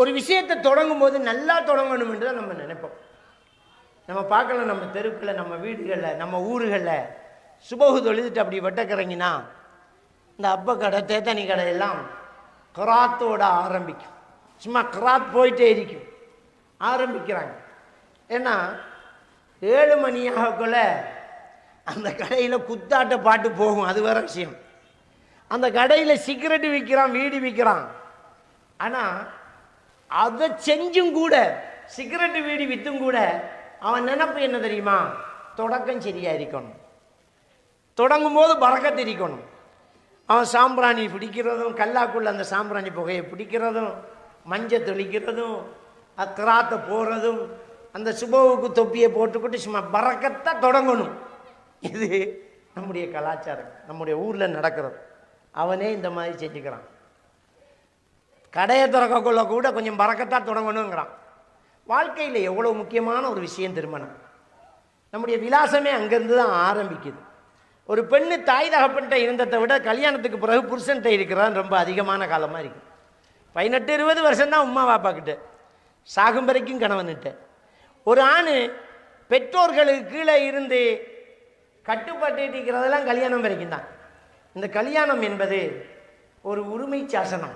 ஒரு விஷயத்தை தொடங்கும் போது நல்லா தொடங்கணும் என்று தான் நம்ம நினைப்போம். நம்ம பார்க்கலாம், நம்ம தெருக்களில், நம்ம வீடுகளில், நம்ம ஊர்களில் சுபகு தொழுதுட்டு அப்படி வெட்டக்கிறங்கினா இந்த அப்ப கடை தேத்தனி கடையெல்லாம் கிராத்தோட ஆரம்பிக்கும். சும்மா கிராத் போயிட்டே இருக்கும், ஆரம்பிக்கிறாங்க. ஏன்னா 7 மணியாகக்குள்ள அந்த கடையில் குத்தாட்ட பாட்டு போகும், அது வேற விஷயம். அந்த கடையில் சிகரெட்டு விற்கிறான், வீடு விற்கிறான். ஆனால் அதை செஞ்சும் கூட, சிகரெட்டு வீடு விற்றும் கூட அவன் நினைப்பு என்ன தெரியுமா? தொடக்கம் சரியாக இருக்கணும், தொடங்கும் போது பறக்கத்து இருக்கணும். அவன் சாம்பிராணி பிடிக்கிறதும், கல்லாக்குள்ள அந்த சாம்பிராணி புகையை பிடிக்கிறதும், மஞ்சள் தெளிக்கிறதும், அக்ராத்தை போடுறதும், அந்த சுபவுக்கு தொப்பியை போட்டுக்கிட்டு சும்மா பறக்கத்தான் தொடங்கணும். இது நம்முடைய கலாச்சாரம், நம்முடைய ஊரில் நடக்கிறது. அவனே இந்த மாதிரி செஞ்சுக்கிறான். கடையை திறக்கக்குள்ள கூட கொஞ்சம் பறக்கத்தான் தொடங்கணுங்கிறான். வாழ்க்கையில் எவ்வளோ முக்கியமான ஒரு விஷயம் திருமணம். நம்முடைய விலாசமே அங்கேருந்து தான் ஆரம்பிக்குது. ஒரு பெண்ணு தாய் தகப்பன்கிட்ட இருந்ததை விட கல்யாணத்துக்கு பிறகு புருஷன்கிட்ட இருக்கிறான் ரொம்ப அதிகமான காலமாக இருக்குது. 18-20 வருஷம்தான் உமா பாப்பா கிட்ட, சாகும் வரைக்கும் கணவன்கிட்ட. ஒரு ஆண் பெற்றோர்களுக்கு கீழே இருந்து கட்டுப்பட்டு இருக்கிறதெல்லாம் கல்யாணம் வரைக்கும் தான். இந்த கல்யாணம் என்பது ஒரு உரிமை சாசனம்.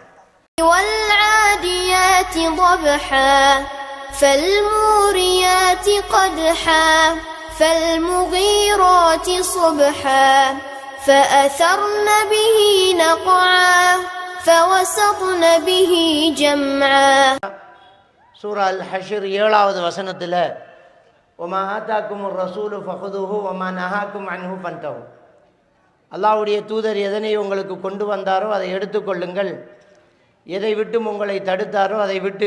والعاديات ضبحا فالموريات قدحا فالمغيرات صبحا فأثرن به نقعا فوسطن به جمعا. சூரா அல் ஹஷ்ர் 7வது வசனத்தில் ஒமா ஆத்தாக்குமுர் ரசூலு ஃபஹுதுஹு ஒமா நஹாக்கும் அன்ஹு ஃபன்தஹு. அல்லாஹ்வுடைய தூதர் எதனை உங்களுக்கு கொண்டு வந்தாரோ அதை எடுத்துக்கொள்ளுங்கள், எதை விட்டும் உங்களை தடுத்தாரோ அதை விட்டு